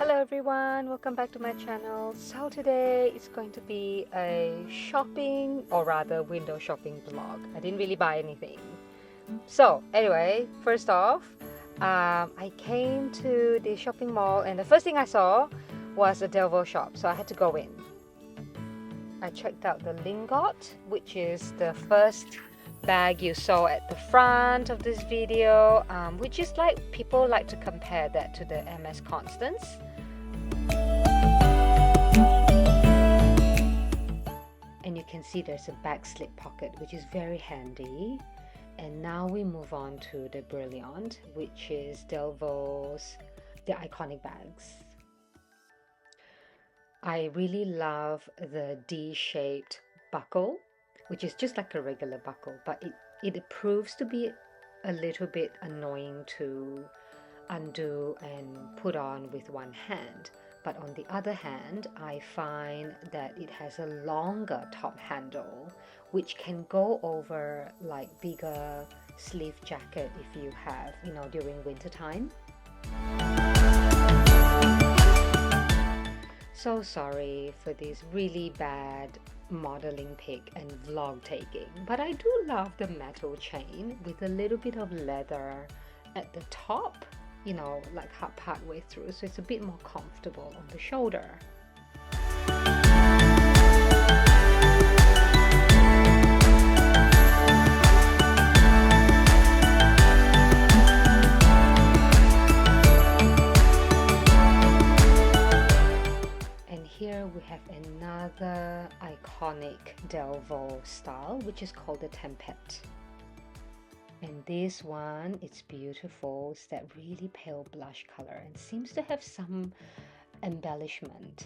Hello everyone, welcome back to my channel. So today it's going to be a shopping or rather window shopping vlog. I didn't really buy anything. So anyway, first off, I came to the shopping mall and the first thing I saw was a Delvaux shop, so I had to go in. I checked out the lingot, which is the first bag you saw at the front of this video, which is like people like to compare that to the MS Constance. And you can see there's a back slip pocket, which is very handy. And now we move on to the Brilliant, which is Delvaux's the iconic bags. I really love the D-shaped buckle, which is just like a regular buckle, but it proves to be a little bit annoying to undo and put on with one hand. But on the other hand, I find that it has a longer top handle, which can go over like bigger sleeve jacket if you have, during winter time. So sorry for this really bad modeling pic and vlog taking, but I do love the metal chain with a little bit of leather at the top, like partway through, so it's a bit more comfortable on the shoulder. And here we have another iconic Delvaux style, which is called the Tempête. And this one, it's beautiful. It's that really pale blush color and seems to have some embellishment.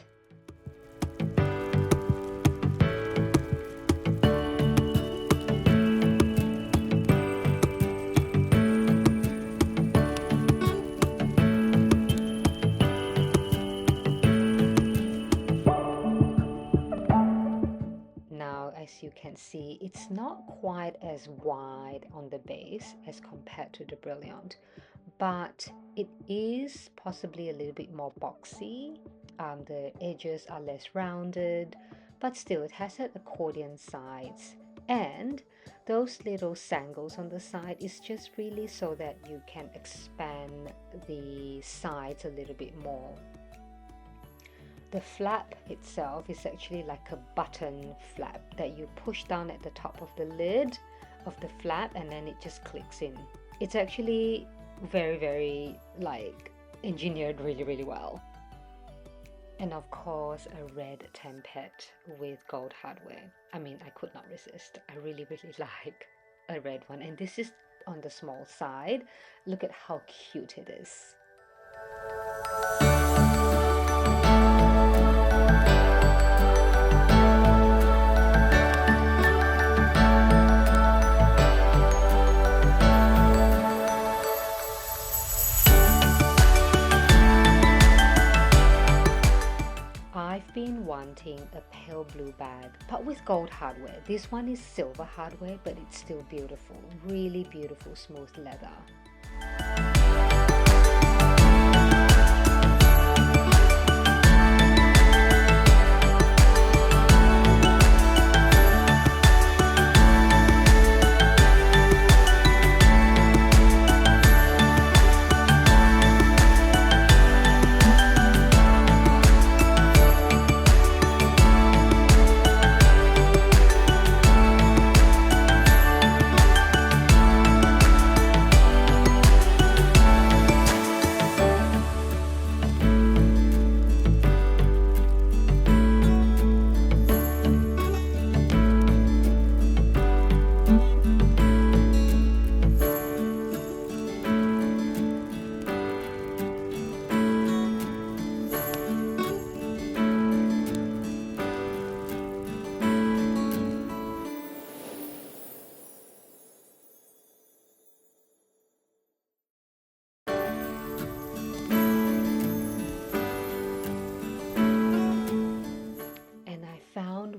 As you can see, it's not quite as wide on the base as compared to the Brilliant, but it is possibly a little bit more boxy. The edges are less rounded, but still it has that accordion sides, and those little sangles on the side is just really so that you can expand the sides a little bit more. The flap itself is actually like a button flap that you push down at the top of the lid of the flap and then it just clicks in. It's actually very like engineered really well. And of course a red Tempête with gold hardware. I mean, I could not resist. I really like a red one, and this is on the small side. Look at how cute it is. I've been wanting a pale blue bag, but with gold hardware. This one is silver hardware, but it's still beautiful. Really beautiful smooth leather.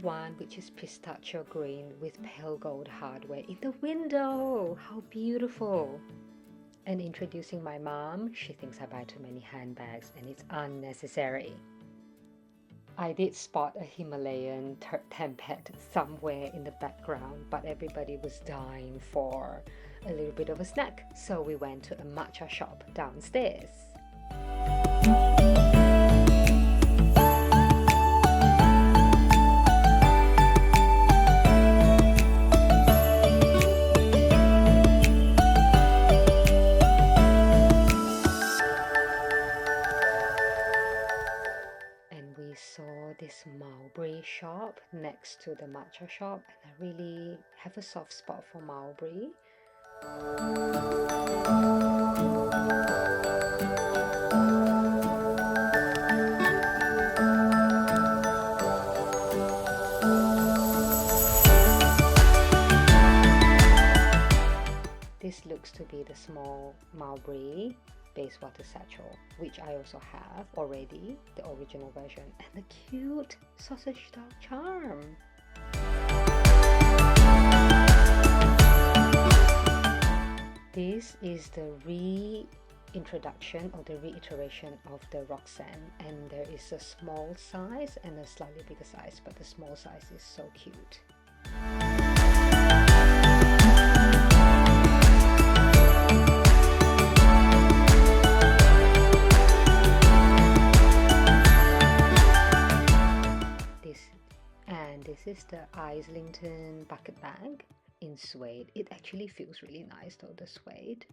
One which is pistachio green with pale gold hardware in the window. How beautiful! And introducing my mom, she thinks I buy too many handbags and it's unnecessary. I did spot a Himalayan tempet somewhere in the background, but everybody was dying for a little bit of a snack, so we went to a matcha shop downstairs. Saw this mulberry shop next to the matcha shop, and I really have a soft spot for mulberry. This looks to be the small mulberry base water satchel, which I also have already, the original version, and the cute sausage dog charm. This is the reintroduction or the reiteration of the Roxanne, and there is a small size and a slightly bigger size, but the small size is so cute. This is the Islington bucket bag in suede. It actually feels really nice though, the suede.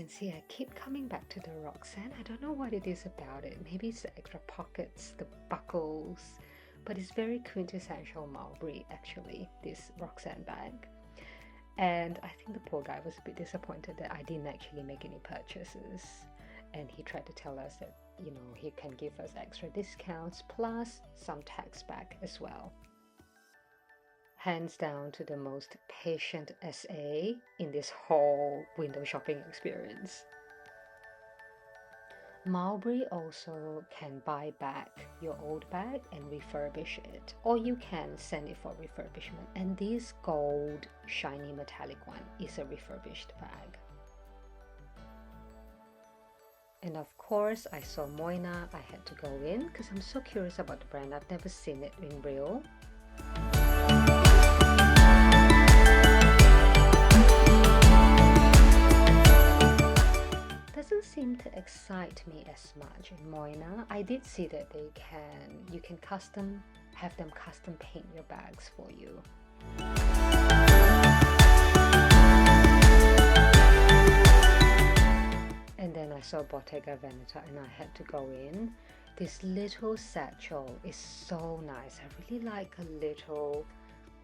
See, I keep coming back to the Roxanne. I don't know what it is about it. Maybe it's the extra pockets, the buckles, but it's very quintessential mulberry actually, this Roxanne bag. And I think the poor guy was a bit disappointed that I didn't actually make any purchases. And he tried to tell us that, you know, he can give us extra discounts plus some tax back as well. Hands down to the most patient SA in this whole window shopping experience. Mulberry also can buy back your old bag and refurbish it, or you can send it for refurbishment. And this gold shiny metallic one is a refurbished bag. And of course, I saw Moina. I had to go in because I'm so curious about the brand. I've never seen it in real. Doesn't seem to excite me as much in Moina. I did see that you can have them custom paint your bags for you. And then I saw Bottega Veneta and I had to go in. This little satchel is so nice. I really like a little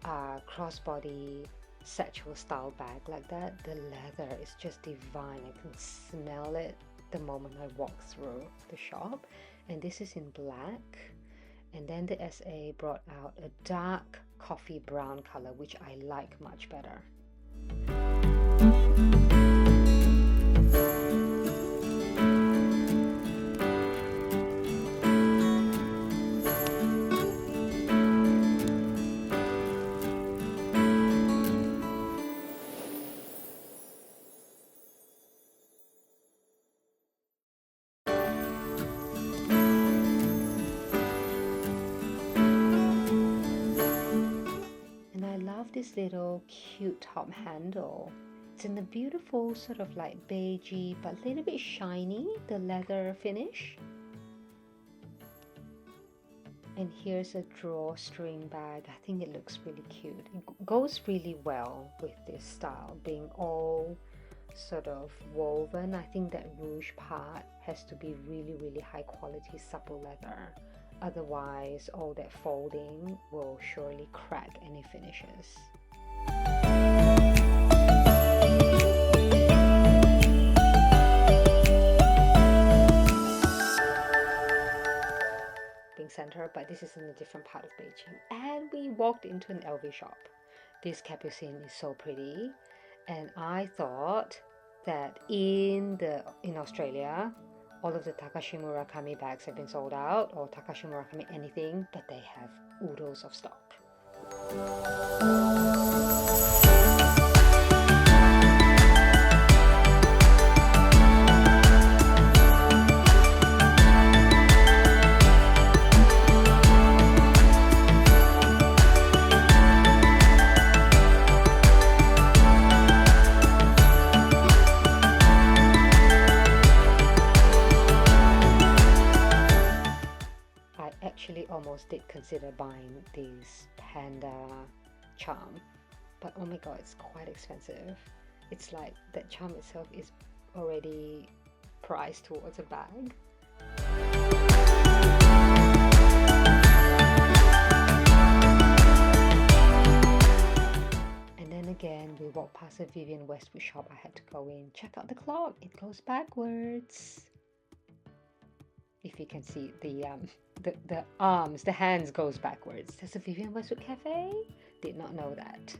crossbody satchel style bag like that. The leather is just divine. I can smell it the moment I walk through the shop. And this is in black. And then the SA brought out a dark coffee brown color, which I like much better. This little cute top handle. It's in a beautiful sort of like beigey but a little bit shiny, the leather finish. And here's a drawstring bag. I think it looks really cute. It goes really well with this style, being all sort of woven. I think that ruche part has to be really, really high quality supple leather. Otherwise, all that folding will surely crack any finishes. Center, but this is in a different part of Beijing, and we walked into an LV shop. This capucine is so pretty, and I thought that in Australia all of the Takashi Murakami bags have been sold out, or Takashi Murakami anything, but they have oodles of stock. Almost did consider buying this panda charm, but oh my god, it's quite expensive. It's like that charm itself is already priced towards a bag. And then again, we walked past a Vivienne Westwood shop. I had to go in, check out the clock. It goes backwards. If you can see the arms, the hands goes backwards. There's a Vivienne Westwood cafe? Did not know that.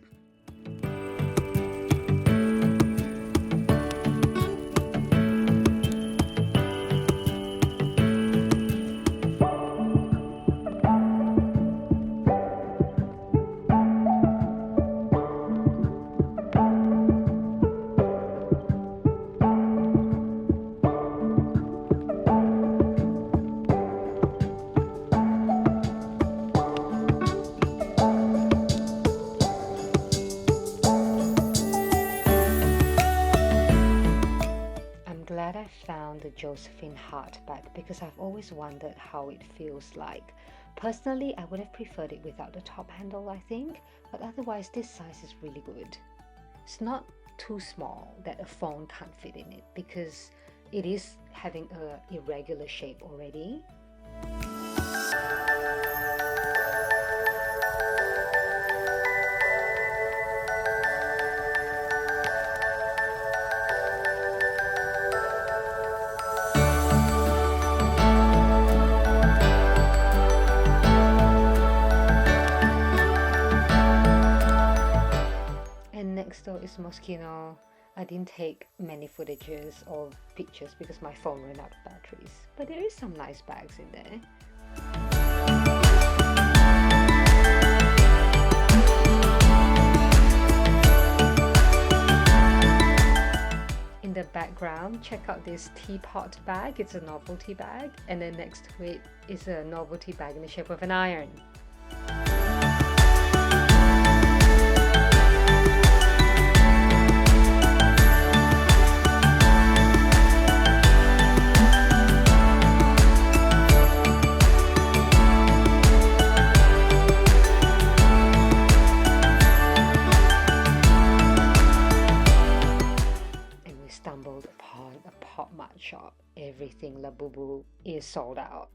I found the Josephine Hart bag because I've always wondered how it feels like. Personally, I would have preferred it without the top handle, I think, but otherwise this size is really good. It's not too small that a phone can't fit in it because it is having an irregular shape already. Next door is Moschino. I didn't take many footages or pictures because my phone ran out of batteries, but there is some nice bags in there. In the background, check out this teapot bag. It's a novelty bag, and then next to it is a novelty bag in the shape of an iron. Shop. Everything Labubu is sold out.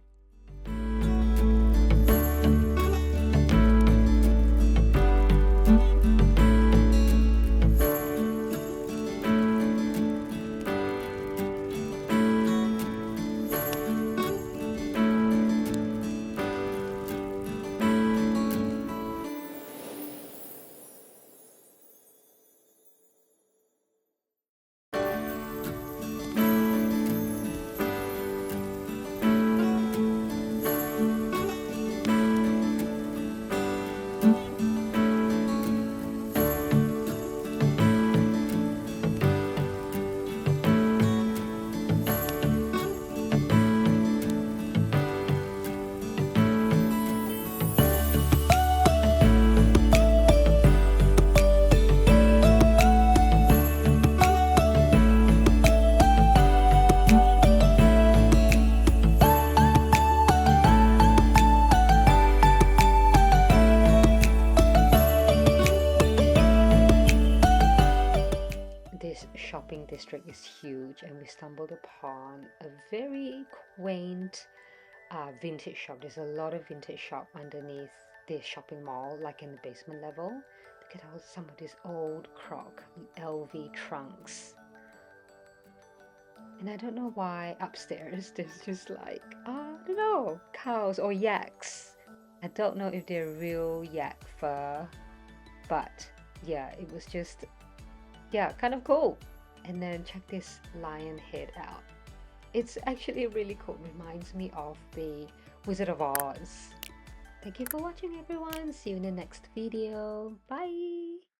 shopping district is huge, and we stumbled upon a very quaint vintage shop. There's a lot of vintage shop underneath the shopping mall, like in the basement level. Look at all some of these old croc LV trunks. And I don't know why upstairs there's just like, I don't know, cows or yaks. I don't know if they're real yak fur, but yeah, it was just, yeah, kind of cool. And then check this lion head out. It's actually really cool. Reminds me of the Wizard of Oz. Thank you for watching, everyone. See you in the next video. Bye.